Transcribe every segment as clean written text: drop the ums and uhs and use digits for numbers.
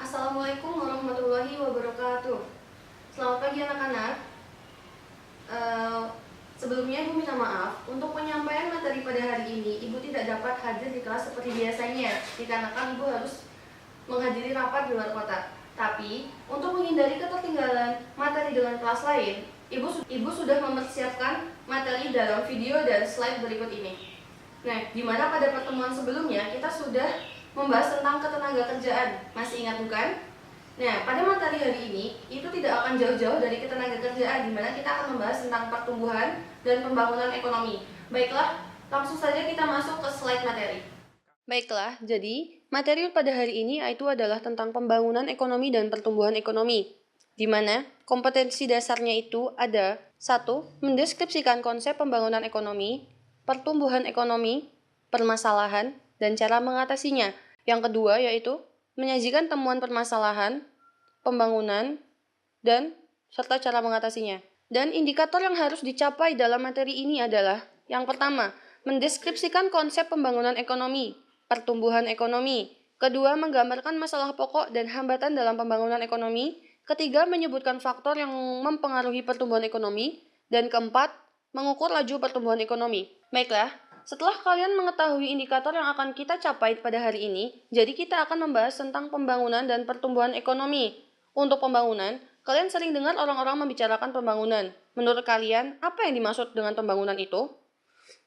Assalamualaikum warahmatullahi wabarakatuh. Selamat pagi anak-anak. Eh, Sebelumnya Ibu minta maaf untuk penyampaian materi pada hari ini. Ibu tidak dapat hadir di kelas seperti biasanya dikarenakan Ibu harus menghadiri rapat di luar kota. Tapi untuk menghindari ketertinggalan materi dengan kelas lain, Ibu sudah mempersiapkan materi dalam video dan slide berikut ini. Nah, di mana pada pertemuan sebelumnya kita sudah membahas tentang ketenagakerjaan. Masih ingat bukan? Nah, pada materi hari ini itu tidak akan jauh-jauh dari ketenagakerjaan, di mana kita akan membahas tentang pertumbuhan dan pembangunan ekonomi. Baiklah, langsung saja kita masuk ke slide materi. Baiklah, jadi materi pada hari ini itu adalah tentang pembangunan ekonomi dan pertumbuhan ekonomi, di mana kompetensi dasarnya itu ada: 1. Mendeskripsikan konsep pembangunan ekonomi, pertumbuhan ekonomi, permasalahan, dan cara mengatasinya. Yang kedua yaitu menyajikan temuan permasalahan, pembangunan, dan serta cara mengatasinya. Dan indikator yang harus dicapai dalam materi ini adalah: yang pertama, mendeskripsikan konsep pembangunan ekonomi, pertumbuhan ekonomi. Kedua, menggambarkan masalah pokok dan hambatan dalam pembangunan ekonomi. Ketiga, menyebutkan faktor yang mempengaruhi pertumbuhan ekonomi. Dan keempat, mengukur laju pertumbuhan ekonomi. Baiklah, setelah kalian mengetahui indikator yang akan kita capai pada hari ini, jadi kita akan membahas tentang pembangunan dan pertumbuhan ekonomi. Untuk pembangunan, kalian sering dengar orang-orang membicarakan pembangunan. Menurut kalian, apa yang dimaksud dengan pembangunan itu?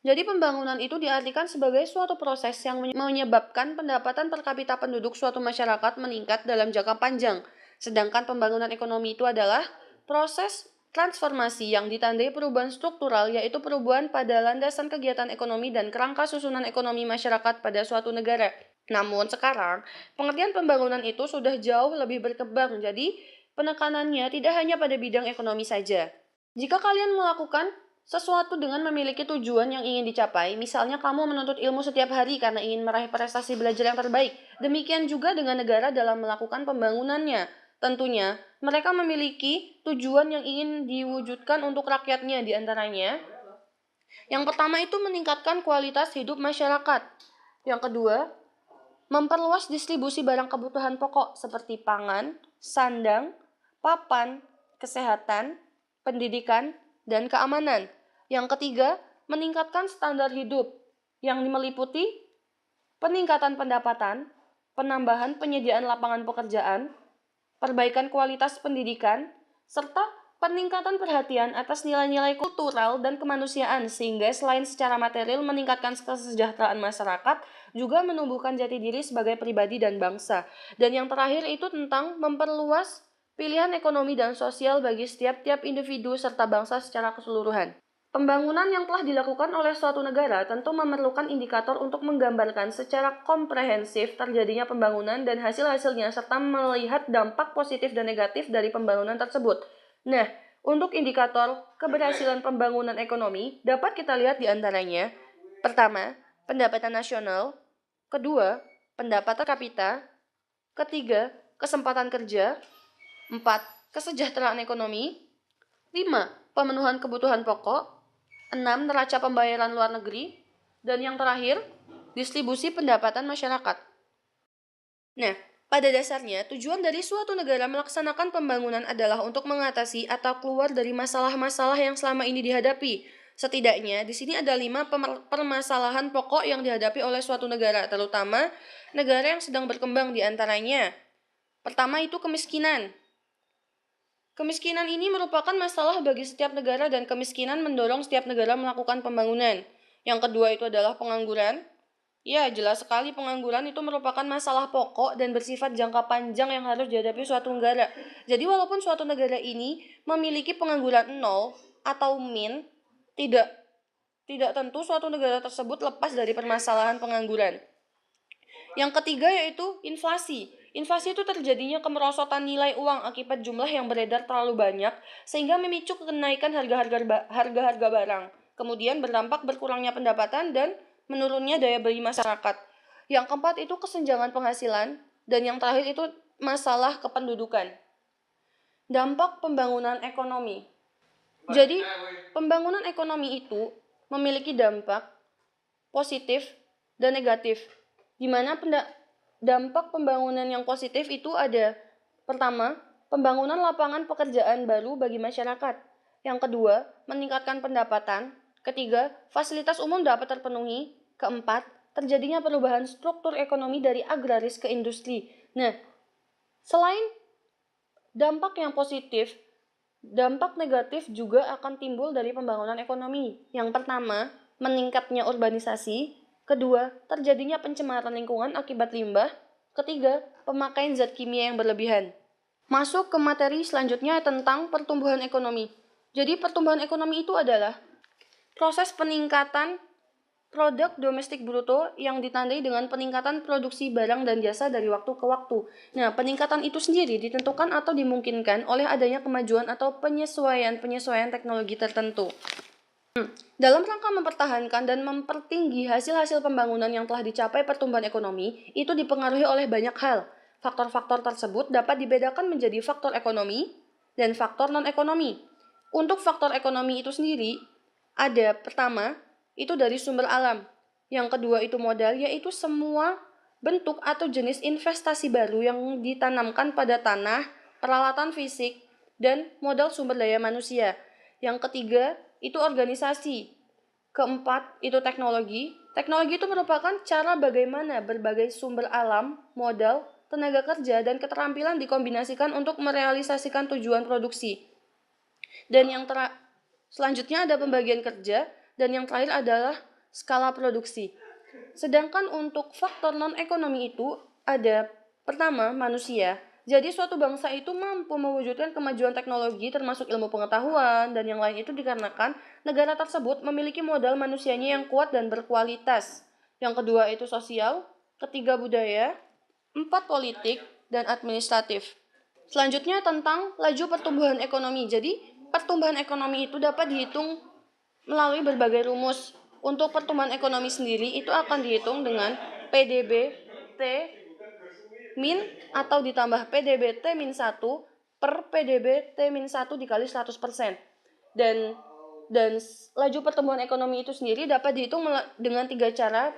Jadi pembangunan itu diartikan sebagai suatu proses yang menyebabkan pendapatan per kapita penduduk suatu masyarakat meningkat dalam jangka panjang. Sedangkan pembangunan ekonomi itu adalah proses transformasi yang ditandai perubahan struktural, yaitu perubahan pada landasan kegiatan ekonomi dan kerangka susunan ekonomi masyarakat pada suatu negara. Namun sekarang, pengertian pembangunan itu sudah jauh lebih berkembang, jadi penekanannya tidak hanya pada bidang ekonomi saja. Jika kalian melakukan sesuatu dengan memiliki tujuan yang ingin dicapai, misalnya kamu menuntut ilmu setiap hari karena ingin meraih prestasi belajar yang terbaik, demikian juga dengan negara dalam melakukan pembangunannya. Tentunya, mereka memiliki tujuan yang ingin diwujudkan untuk rakyatnya, di antaranya yang pertama itu meningkatkan kualitas hidup masyarakat. Yang kedua, memperluas distribusi barang kebutuhan pokok seperti pangan, sandang, papan, kesehatan, pendidikan, dan keamanan. Yang ketiga, meningkatkan standar hidup yang meliputi peningkatan pendapatan, penambahan penyediaan lapangan pekerjaan, perbaikan kualitas pendidikan, serta peningkatan perhatian atas nilai-nilai kultural dan kemanusiaan, sehingga selain secara material meningkatkan kesejahteraan masyarakat, juga menumbuhkan jati diri sebagai pribadi dan bangsa. Dan yang terakhir itu tentang memperluas pilihan ekonomi dan sosial bagi setiap individu serta bangsa secara keseluruhan. Pembangunan yang telah dilakukan oleh suatu negara tentu memerlukan indikator untuk menggambarkan secara komprehensif terjadinya pembangunan dan hasil-hasilnya, serta melihat dampak positif dan negatif dari pembangunan tersebut. Nah, untuk indikator keberhasilan pembangunan ekonomi dapat kita lihat di antaranya: pertama, pendapatan nasional; kedua, pendapatan per kapita; ketiga, kesempatan kerja; 4. Kesejahteraan ekonomi; 5. Pemenuhan kebutuhan pokok; 6. Neraca pembayaran luar negeri; dan yang terakhir, distribusi pendapatan masyarakat. Nah, pada dasarnya, tujuan dari suatu negara melaksanakan pembangunan adalah untuk mengatasi atau keluar dari masalah-masalah yang selama ini dihadapi. Setidaknya, di sini ada 5 permasalahan pokok yang dihadapi oleh suatu negara, terutama negara yang sedang berkembang. Di antaranya, pertama itu kemiskinan. Kemiskinan ini merupakan masalah bagi setiap negara dan kemiskinan mendorong setiap negara melakukan pembangunan. Yang kedua itu adalah pengangguran. Ya, jelas sekali pengangguran itu merupakan masalah pokok dan bersifat jangka panjang yang harus dihadapi suatu negara. Jadi walaupun suatu negara ini memiliki pengangguran nol atau min, tidak tentu suatu negara tersebut lepas dari permasalahan pengangguran. Yang ketiga yaitu inflasi. Inflasi itu terjadinya kemerosotan nilai uang akibat jumlah yang beredar terlalu banyak, sehingga memicu kenaikan harga-harga barang. Kemudian berdampak berkurangnya pendapatan dan menurunnya daya beli masyarakat. Yang keempat itu kesenjangan penghasilan, dan yang terakhir itu masalah kependudukan. Dampak pembangunan ekonomi. Jadi, pembangunan ekonomi itu memiliki dampak positif dan negatif, di mana dampak pembangunan yang positif itu ada, pertama, pembangunan lapangan pekerjaan baru bagi masyarakat. Yang kedua, meningkatkan pendapatan. Ketiga, fasilitas umum dapat terpenuhi. Keempat, terjadinya perubahan struktur ekonomi dari agraris ke industri. Nah, selain dampak yang positif, dampak negatif juga akan timbul dari pembangunan ekonomi. Yang pertama, meningkatnya urbanisasi. Kedua, terjadinya pencemaran lingkungan akibat limbah. Ketiga, pemakaian zat kimia yang berlebihan. Masuk ke materi selanjutnya tentang pertumbuhan ekonomi. Jadi pertumbuhan ekonomi itu adalah proses peningkatan produk domestik bruto yang ditandai dengan peningkatan produksi barang dan jasa dari waktu ke waktu. Nah, peningkatan itu sendiri ditentukan atau dimungkinkan oleh adanya kemajuan atau penyesuaian teknologi tertentu. Dalam rangka mempertahankan dan mempertinggi hasil-hasil pembangunan yang telah dicapai pertumbuhan ekonomi, itu dipengaruhi oleh banyak hal. Faktor-faktor tersebut dapat dibedakan menjadi faktor ekonomi dan faktor non-ekonomi. Untuk faktor ekonomi itu sendiri, ada pertama, itu dari sumber alam. Yang kedua itu modal, yaitu semua bentuk atau jenis investasi baru yang ditanamkan pada tanah, peralatan fisik, dan modal sumber daya manusia. Yang ketiga, itu organisasi. Keempat, itu teknologi. Teknologi itu merupakan cara bagaimana berbagai sumber alam, modal, tenaga kerja, dan keterampilan dikombinasikan untuk merealisasikan tujuan produksi. Dan yang selanjutnya ada pembagian kerja, dan yang terakhir adalah skala produksi. Sedangkan untuk faktor non-ekonomi itu ada pertama, manusia. Jadi suatu bangsa itu mampu mewujudkan kemajuan teknologi termasuk ilmu pengetahuan dan yang lain itu dikarenakan negara tersebut memiliki modal manusianya yang kuat dan berkualitas. Yang kedua itu sosial, ketiga budaya, empat politik, dan administratif. Selanjutnya tentang laju pertumbuhan ekonomi. Jadi pertumbuhan ekonomi itu dapat dihitung melalui berbagai rumus. Untuk pertumbuhan ekonomi sendiri itu akan dihitung dengan PDB T min atau ditambah PDB T-1 per PDB T-1 dikali 100%. Dan laju pertumbuhan ekonomi itu sendiri dapat dihitung dengan tiga cara.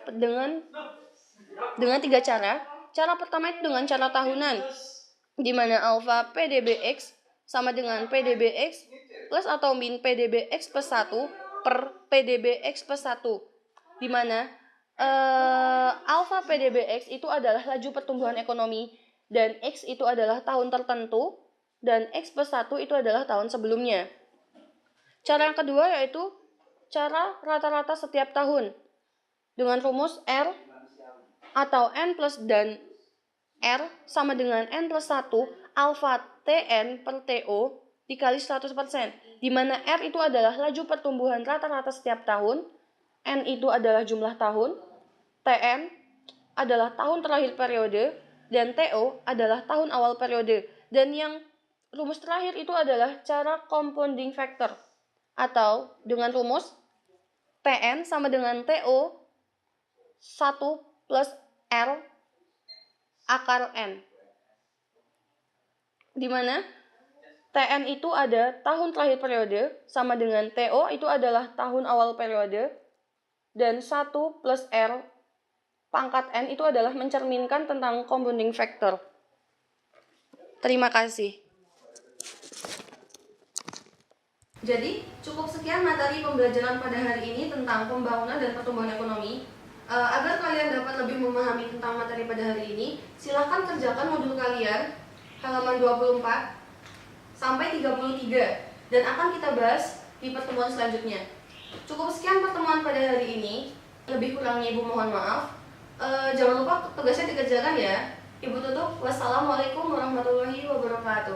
Cara pertama itu dengan cara tahunan, di mana alfa PDBX sama dengan PDBX plus atau min PDBX plus 1 per PDBX plus 1, di mana alfa PDBX itu adalah laju pertumbuhan ekonomi dan X itu adalah tahun tertentu dan X plus 1 itu adalah tahun sebelumnya. Cara yang kedua yaitu cara rata-rata setiap tahun dengan rumus R atau N plus dan R sama dengan N plus 1 alfa TN per TO dikali 100%, di mana R itu adalah laju pertumbuhan rata-rata setiap tahun, N itu adalah jumlah tahun, TN adalah tahun terakhir periode, dan TO adalah tahun awal periode. Dan yang rumus terakhir itu adalah cara compounding factor, atau dengan rumus TN sama dengan TO 1 plus R akar N, di mana TN itu ada tahun terakhir periode sama dengan TO itu adalah tahun awal periode, dan 1 plus R pangkat N itu adalah mencerminkan tentang compounding factor. Terima kasih. Jadi, cukup sekian materi pembelajaran pada hari ini tentang pembangunan dan pertumbuhan ekonomi. Agar kalian dapat lebih memahami tentang materi pada hari ini, silakan kerjakan modul kalian halaman 24 sampai 33 dan akan kita bahas di pertemuan selanjutnya. Cukup sekian pertemuan pada hari ini. Lebih kurangnya Ibu mohon maaf. Jangan lupa tugasnya dikerjakan ya. Ibu tutup. Wassalamualaikum warahmatullahi wabarakatuh.